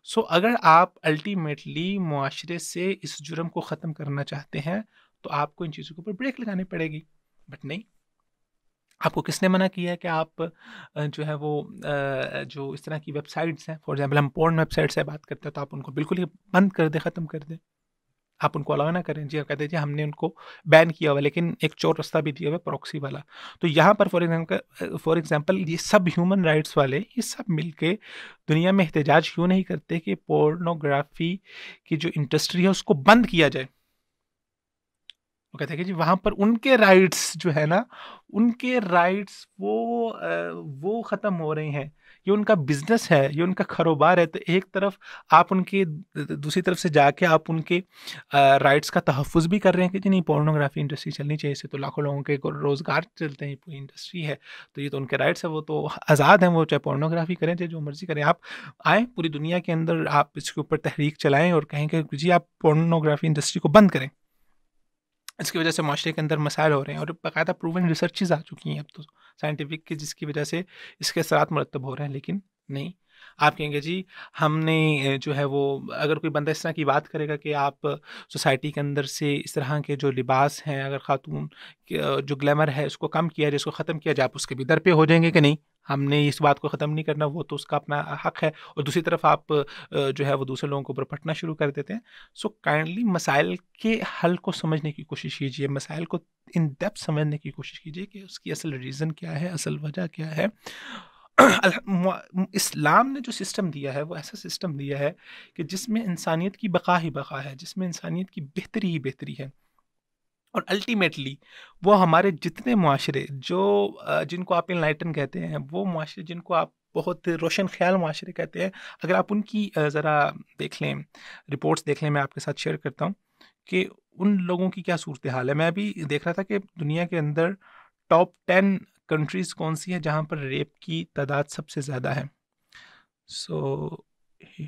A: सो अगर आप अल्टीमेटली मुआशरे से इस जुर्म को ख़त्म करना चाहते हैं, तो आपको इन चीज़ों के ऊपर ब्रेक लगानी पड़ेगी। बट नहीं, आपको किसने मना किया है कि आप जो है वो जो इस तरह की वेबसाइट्स हैं, फॉर एग्ज़ाम्पल हम पोर्न वेबसाइट से बात करते हैं, तो आप उनको बिल्कुल ही बंद कर दें, ख़त्म कर दें। आप उनको अलाउ ना करें। जी, आप कह दीजिए हमने उनको बैन किया हुआ है, लेकिन एक चोर रास्ता भी दिया हुआ है प्रॉक्सी वाला। तो यहाँ पर फॉर एग्ज़ाम्पल ये सब ह्यूमन राइट्स वाले ये सब मिलके दुनिया में एहतजाज क्यों नहीं करते कि पोर्नोग्राफ़ी की जो इंडस्ट्री है उसको बंद किया जाए। वो कहते हैं कि जी वहाँ पर उनके राइट्स जो है ना, उनके राइट्स वो ख़त्म हो रहे हैं। ये उनका बिज़नेस है, ये उनका कारोबार है। तो एक तरफ आप उनके दूसरी तरफ से जाके आप उनके राइट्स का तहफ़्फ़ुज़ भी कर रहे हैं कि जी नहीं पोर्नोग्राफ़ी इंडस्ट्री चलनी चाहिए, इससे तो लाखों लोगों के रोज़गार चलते हैं, ये पूरी इंडस्ट्री है। तो ये तो उनके राइट्स है, वो तो आज़ाद हैं, वो चाहे पोर्नोग्राफ़ी करें, चाहे जो मर्ज़ी करें। आप आएँ पूरी दुनिया के अंदर, आप इसके ऊपर तहरीक चलाएँ और कहें कि जी आप पोर्नोग्राफ़ी इंडस्ट्री को बंद करें। इसकी वजह से माशरे के अंदर मसाइल हो रहे हैं, और बाकायदा प्रूवन रिसर्चेज़ आ चुकी हैं अब तो साइंटिफिक की, जिसकी वजह से इसके असरात मुरतब हो रहे हैं। लेकिन नहीं, आप कहेंगे जी हमने जो है वो, अगर कोई बंदा इस तरह की बात करेगा कि आप सोसाइटी के अंदर से इस तरह के जो लिबास हैं, अगर खातून जो ग्लैमर है उसको कम किया जाए, इसको ख़त्म किया जाए, आप उसके भी दर पे हो जाएंगे कि नहीं? हमने इस बात को ख़त्म नहीं करना, वो तो उसका अपना हक़ है, और दूसरी तरफ आप जो है वो दूसरे लोगों के ऊपर पटना शुरू कर देते हैं। सो काइंडली मसाइल के हल को समझने की कोशिश कीजिए, मसाइल को इन डेप्थ समझने की कोशिश कीजिए कि उसकी असल रीज़न क्या है, असल वजह क्या है। इस्लाम ने जो सिस्टम दिया है वो ऐसा सिस्टम दिया है कि जिसमें इंसानियत की बका ही बका है, जिसमें इंसानियत की बेहतरी ही बेहतरी है। और अल्टीमेटली वो हमारे जितने मुआशरे जो जिनको आप इनलाइटन कहते हैं, वो मुआशरे जिनको आप बहुत रोशन ख़्याल मुआशरे कहते हैं, अगर आप उनकी ज़रा देख लें, रिपोर्ट्स देख लें, मैं आपके साथ शेयर करता हूँ कि उन लोगों की क्या सूरत हाल है। मैं अभी देख रहा था कि दुनिया के अंदर टॉप 10 कंट्रीज़ कौन-सी हैं जहाँ पर रेप की तादाद सबसे ज़्यादा है। सो ही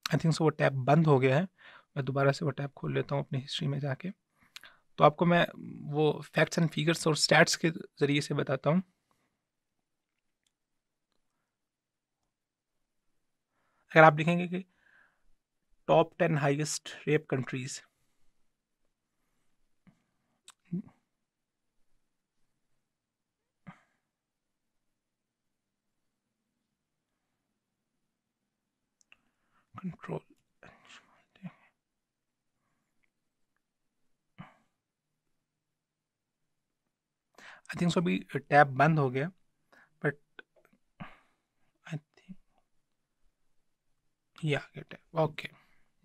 A: आई थिंक सो वो टैब बंद हो गया है। मैं दोबारा से वो टैब खोल लेता हूँ अपनी हिस्ट्री में जाके। तो आपको मैं वो फैक्ट्स एंड फिगर्स और स्टैट्स के ज़रिए से बताता हूँ। अगर आप देखेंगे कि top 10 highest rape countries, control, I think so अभी टैब बंद हो गया, बट आई थिंक ये आ गया tab. Okay,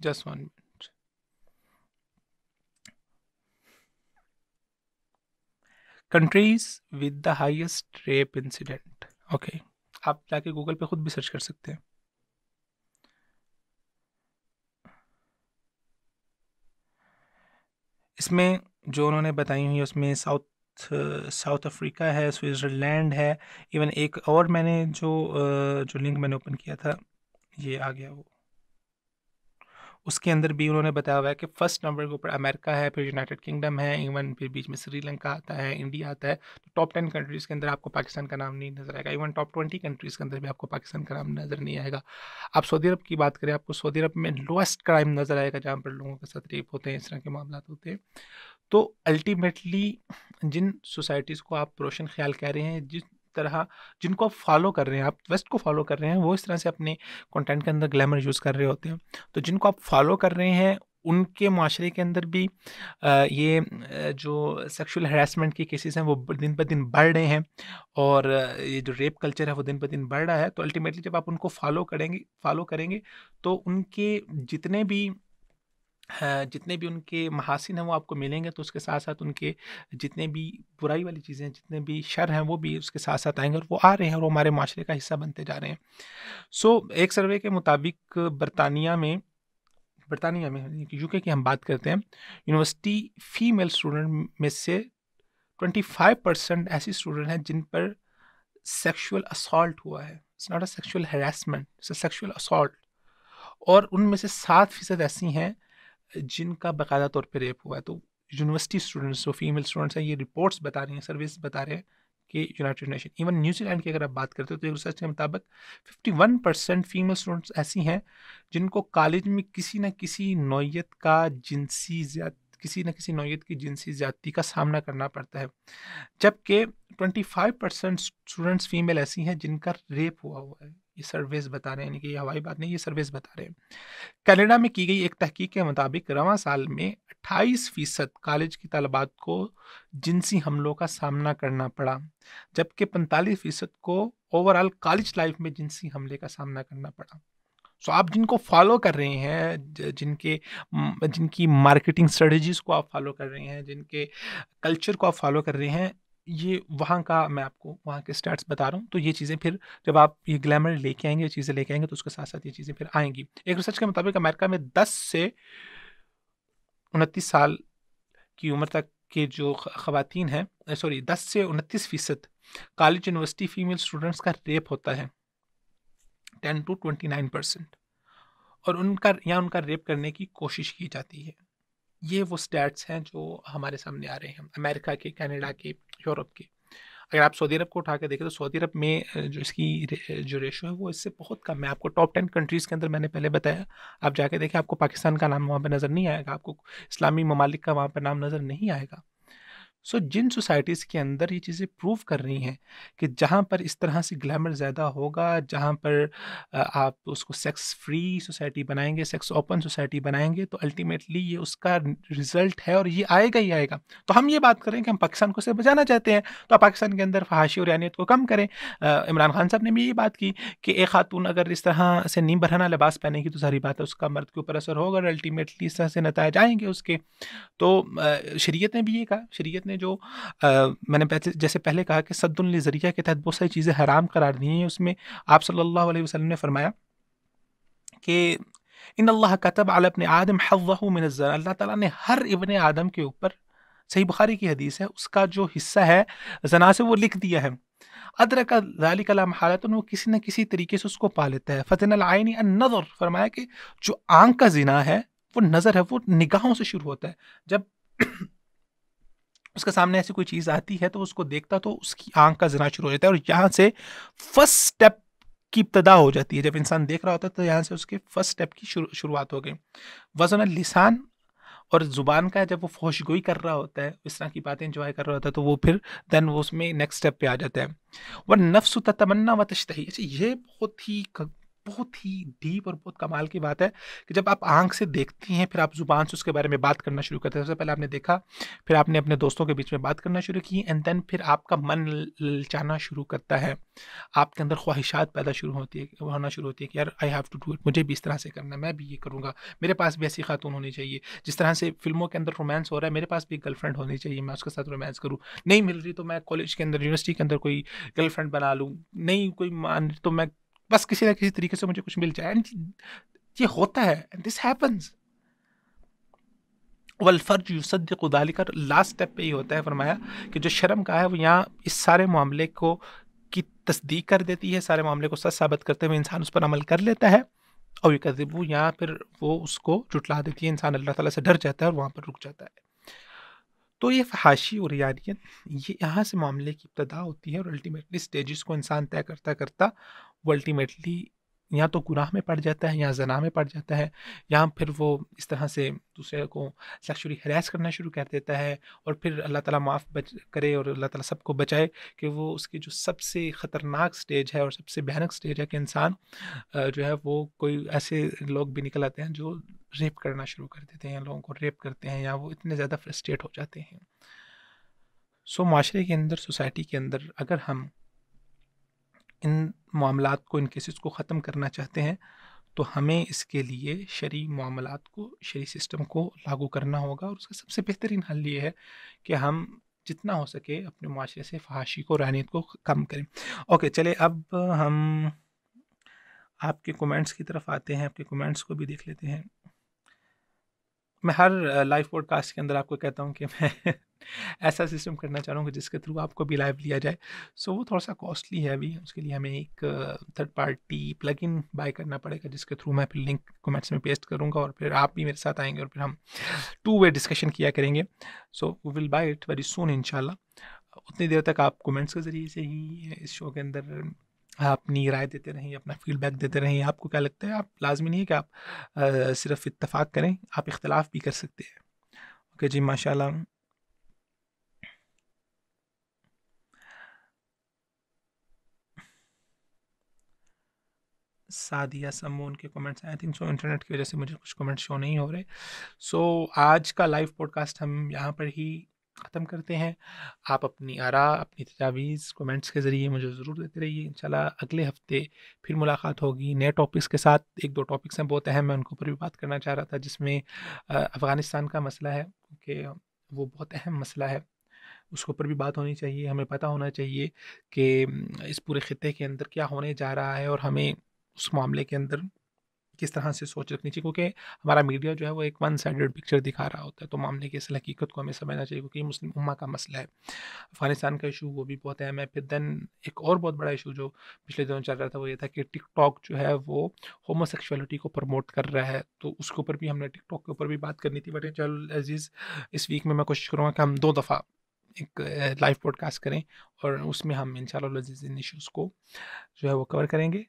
A: just 1 minute. Countries with the highest rape incident. Okay, आप जाके गूगल पे खुद भी सर्च कर सकते हैं। इसमें जो उन्होंने बताई हुई है उसमें साउथ अफ्रीका है, स्विट्ज़रलैंड है, इवन एक और मैंने जो लिंक मैंने ओपन किया था, ये आ गया वो, उसके अंदर भी उन्होंने बताया हुआ है कि फर्स्ट नंबर के ऊपर अमेरिका है, फिर यूनाइटेड किंगडम है, इवन फिर बीच में श्रीलंका आता है, इंडिया आता है। तो टॉप 10 कंट्रीज़ के अंदर आपको पाकिस्तान का नाम नहीं नज़र आएगा, इवन टॉप 20 कंट्रीज़ के अंदर भी आपको पाकिस्तान का नाम नज़र नहीं आएगा। आप सऊदी अरब की बात करें, आपको सऊदी अरब में लोएस्ट क्राइम नज़र आएगा, जहाँ पर लोगों के साथ रेप होते हैं, इस तरह के मामला होते हैं। तो अल्टीमेटली जिन सोसाइटीज़ को आप रोशन ख्याल कह रहे हैं, जिस तरह जिनको आप फॉलो कर रहे हैं, आप वेस्ट को फॉलो कर रहे हैं, वो इस तरह से अपने कंटेंट के अंदर ग्लैमर यूज़ कर रहे होते हैं। तो जिनको आप फॉलो कर रहे हैं उनके माशरे के अंदर भी जो सेक्सुअल हरासमेंट के केसेस हैं वो दिन ब दिन बढ़ रहे हैं, और ये जो रेप कल्चर है वो दिन ब दिन बढ़ रहा है। तो अल्टीमेटली जब आप उनको फॉलो करेंगे तो उनके जितने भी उनके महासिन हैं वो आपको मिलेंगे, तो उसके साथ-साथ उनके जितने भी बुराई वाली चीज़ें हैं, जितने भी शर हैं, वो भी उसके साथ-साथ आएँगे, और वो आ रहे हैं और वो हमारे माशरे का हिस्सा बनते जा रहे हैं। सो एक सर्वे के मुताबिक बरतानिया में यूके की हम बात करते हैं, यूनिवर्सिटी फीमेल स्टूडेंट में से 25% ऐसी स्टूडेंट हैं जिन पर सेक्सुअल असॉल्ट हुआ है। It's not a sexual harassment, it's a sexual assault. और उनमें से 7% ऐसी हैं जिनका बाकायदा तौर पे रेप हुआ है। तो यूनिवर्सिटी स्टूडेंट्स जो फीमेल स्टूडेंट्स हैं, ये रिपोर्ट्स बता रही हैं, सर्विस बता रहे हैं कि यूनाइटेड नेशन, इवन न्यूजीलैंड की अगर आप बात करते हो तो एक रिसर्च के मुताबिक 51% फीमेल स्टूडेंट्स ऐसी हैं जिनको कॉलेज में किसी न किसी नौयत की जिनसी ज़्यादती का सामना करना पड़ता है, जबकि 25% स्टूडेंट्स फीमेल ऐसी हैं जिनका रेप हुआ है। ये सर्वेस बता रहे हैं, यानी कि ये हवाई बात नहीं, ये सर्वेस बता रहे हैं। कनाडा में की गई एक तहकीक के मुताबिक रवां साल में 28% कॉलेज की तलबात को जिनसी हमलों का सामना करना पड़ा, जबकि 45% को ओवरऑल कॉलेज लाइफ में जिनसी हमले का सामना करना पड़ा। सो आप जिनको फॉलो कर रहे हैं, जिनकी मार्केटिंग स्ट्रेटजीज को आप फॉलो कर रहे हैं, जिनके कल्चर को आप फॉलो कर रहे हैं, ये वहाँ का मैं आपको वहाँ के स्टैट्स बता रहा हूँ। तो ये चीज़ें फिर जब आप ये ग्लैमर लेके आएंगे, ये चीज़ें लेके आएंगे, तो उसके साथ साथ ये चीज़ें फिर आएंगी। एक रिसर्च के मुताबिक अमेरिका में 10 से 29 साल की उम्र तक के जो खवातीन हैं, 10 से 29% कॉलेज यूनिवर्सिटी फीमेल स्टूडेंट्स का रेप होता है, 10 to 29%, और उनका रेप करने की कोशिश की जाती है। ये वो स्टैट्स हैं जो हमारे सामने आ रहे हैं, अमेरिका के, कनाडा के, यूरोप के। अगर आप सऊदी अरब को उठा के देखें तो सऊदी अरब में जो इसकी जो रेशो है वो इससे बहुत कम है। आपको टॉप 10 कंट्रीज़ के अंदर मैंने पहले बताया, आप जाके देखें, आपको पाकिस्तान का नाम वहाँ पे नज़र नहीं आएगा, आपको इस्लामी ममालिक का वहाँ पर नाम नज़र नहीं आएगा। सो जिन सोसाइटीज़ के अंदर ये चीज़ें प्रूव कर रही हैं कि जहाँ पर इस तरह से ग्लैमर ज़्यादा होगा, जहाँ पर आप उसको सेक्स फ्री सोसाइटी बनाएँगे, सेक्स ओपन सोसाइटी बनाएँगे, तो अल्टीमेटली ये उसका रिज़ल्ट है और ये आएगा ही आएगा। तो हम ये बात कर रहे हैं कि हम पाकिस्तान को इससे बचाना चाहते हैं, तो आप पाकिस्तान के अंदर फ़हाशी और यानियत को कम करें। इमरान खान साहब ने भी ये बात की कि एक खातून अगर इस तरह से नीम बरहना लिबास पहनेगी, तो ज़ाहिर बात है उसका मर्द के ऊपर असर होगा और अल्टीमेटली इस तरह से नताइज आएँगे उसके। तो शरीयत ने भी ये कहा, शरीयत ने जो मैंने जैसे पहले कहा कि सद्दुन लिज़रिया के तहत बहुत सारी चीज़ें हराम करार दी हैं, उसमें आप सल्लल्लाहु अलैहि वसल्लम ने फरमाया कि इन्नल्लाह कतब अला इब्न आदम हज़्ज़हु मिन अज़्ज़ना, अल्लाह ताला ने हर इब्ने आदम के ऊपर, सही बुखारी की हदीस है, उसका जो हिस्सा है ज़ना से वो लिख दिया है। अदरक ज़ालिका ला महालतन, वो किसी न किसी तरीके से उसको पा लेता है। फ़तनल आइनी अन-नज़र, फरमाया कि जो आँख का ज़िना है, वो नज़र है, वो निगाहों से शुरू होता है। जब उसके सामने ऐसी कोई चीज़ आती है तो उसको देखता तो उसकी आँख का ज़िना शुरू हो जाता है और यहाँ से फर्स्ट स्टेप की इब्तिदा हो जाती है। जब इंसान देख रहा होता है तो यहाँ से उसके फर्स्ट स्टेप की शुरुआत हो गई। वज़न लिसान, और ज़ुबान का जब वो फ़ोशगोई कर रहा होता है, इस तरह की बातें एन्जॉय कर रहा होता है, तो वो फिर देन वो उसमें नेक्स्ट स्टेप पे आ जाता है। वन्नफ्सु ततमन्ना व तश्तही, अच्छा ये बहुत ही डीप और बहुत कमाल की बात है कि जब आप आँख से देखती हैं, फिर आप ज़ुबान से उसके बारे में बात करना शुरू करते हैं। सबसे पहले आपने देखा, फिर आपने अपने दोस्तों के बीच में बात करना शुरू की, एंड देन फिर आपका मन ललचाना शुरू करता है। आपके अंदर ख्वाहिशात पैदा शुरू होती है होना शुरू होती है कि यार I have to do it, मुझे भी इस तरह से करना है, मैं भी ये करूँगा, मेरे पास भी ऐसी खातून होनी चाहिए। जिस तरह से फ़िल्मों के अंदर रोमांस हो रहा है, मेरे पास भी एक गर्लफ्रेंड होनी चाहिए, मैं उसके साथ रोमांस करूँ। नहीं मिल रही तो मैं कॉलेज के अंदर, यूनिवर्सिटी के अंदर कोई गर्लफ्रेंड बना लूँ। नहीं कोई मान रही तो मैं बस किसी न किसी तरीके से मुझे कुछ मिल जाए। एंड ये होता है, एंड दिस हैपेंस। वल फर्ज युसद्दिक़ु ज़ालिका, लास्ट स्टेप पे ही होता है, फरमाया कि जो शर्म का है वो यहाँ इस सारे मामले को की तस्दीक कर देती है, सारे मामले को सच साबित करते हुए इंसान उस पर अमल कर लेता है। और युकज़्ज़िबु, यहाँ फिर वो उसको झुठला देती है, इंसान अल्लाह ताला से डर जाता है और वहाँ पर रुक जाता है। तो ये फ़हाशी और यारियत, ये यहाँ से मामले की इब्तिदा होती है और अल्टीमेटली स्टेजेस को इंसान तय करता वो अल्टीमेटली या तो गुनाह में पड़ जाता है या ज़ना में पड़ जाता है, या फिर वो इस तरह से दूसरे को सेक्सुअली हैरेस करना शुरू कर देता है। और फिर अल्लाह ताला माफ़ करे और अल्लाह ताला सबको बचाए कि वो उसकी जो सबसे ख़तरनाक स्टेज है और सबसे भयानक स्टेज है कि इंसान जो है वो कोई ऐसे लोग भी निकल आते हैं जो रेप करना शुरू कर देते हैं, लोगों को रेप करते हैं, या वो इतने ज़्यादा फ्रस्ट्रेट हो जाते हैं। सो माशरे के अंदर, सोसाइटी के अंदर अगर हम इन मामलात को, इन केसेस को ख़त्म करना चाहते हैं, तो हमें इसके लिए शरई मामलात को, शरई सिस्टम को लागू करना होगा। और उसका सबसे बेहतरीन हल ये है कि हम जितना हो सके अपने माशरे से फ़हाशी को, रहनियत को कम करें। ओके, चले अब हम आपके कमेंट्स की तरफ आते हैं, आपके कमेंट्स को भी देख लेते हैं। मैं हर लाइव पॉडकास्ट के अंदर आपको कहता हूँ कि मैं ऐसा सिस्टम करना चाह रहा हूँ कि जिसके थ्रू आपको भी लाइव लिया जाए। सो वो थोड़ा-सा कॉस्टली है अभी, उसके लिए हमें एक थर्ड पार्टी प्लगइन बाय करना पड़ेगा, जिसके थ्रू मैं फिर लिंक कमेंट्स में पेस्ट करूँगा और फिर आप भी मेरे साथ आएँगे और फिर हम टू वे डिस्कशन किया करेंगे। So we will buy it very soon इंशाल्लाह। उतनी देर तक आप कमेंट्स के ज़रिए से ही इस शो के अंदर अपनी राय देते रहें, अपना फीडबैक देते रहें। आपको क्या लगता है, आप लाज़मी नहीं है कि आप सिर्फ़ इत्तेफ़ाक करें, आप इख्तिलाफ़ भी कर सकते हैं। ओके जी, माशाल्लाह। सादिया समून के comments, I think so internet की वज़ह से मुझे कुछ कमेंट्स शो नहीं हो रहे। सो आज का लाइव पॉडकास्ट हम यहाँ पर ही ख़त्म करते हैं। आप अपनी आरा, अपनी तजावीज़ कमेंट्स के ज़रिए मुझे ज़रूर देते रहिए। इंशाल्लाह अगले हफ़्ते फिर मुलाकात होगी नए टॉपिक्स के साथ। 1-2 टॉपिक्स हैं बहुत अहम, मैं उनके ऊपर भी बात करना चाह रहा था, जिसमें अफ़गानिस्तान का मसला है, क्योंकि वो बहुत अहम मसला है। उसके ऊपर भी बात होनी चाहिए। हमें पता होना चाहिए कि इस पूरे खित्ते के अंदर क्या होने जा रहा है और हमें उस मामले के अंदर किस तरह से सोच रखनी चाहिए, क्योंकि हमारा मीडिया जो है वो एक वन साइडेड पिक्चर दिखा रहा होता है। तो मामले की असल हकीकत को हमें समझना चाहिए, क्योंकि ये मुस्लिम उम्मा का मसला है। अफ़गानिस्तान का इशू वो भी बहुत अहम है। फिर देन एक और बहुत बड़ा इशू जो पिछले दिनों चल रहा था, वो ये था कि टिकटॉक जो है वो होमोसेक्सुअलिटी को प्रमोट कर रहा है। तो उसके ऊपर भी हमने, टिकटॉक के ऊपर भी बात करनी थी। बट चल अज़ीज़, इस वीक में मैं कोशिश करूँगा कि हम 2 दफ़ा एक लाइव पॉडकास्ट करें और उसमें हम इंशाअल्लाह अज़ीज़ इन इश्यूज़ को जो है वो कवर करेंगे।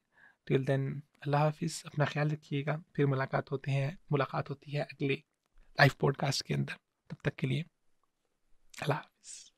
A: टिल देन अल्लाह हाफ़िज़, अपना ख़्याल रखिएगा। फिर मुलाकात होती है अगले लाइव पॉडकास्ट के अंदर। तब तक के लिए अल्लाह हाफ़िज़।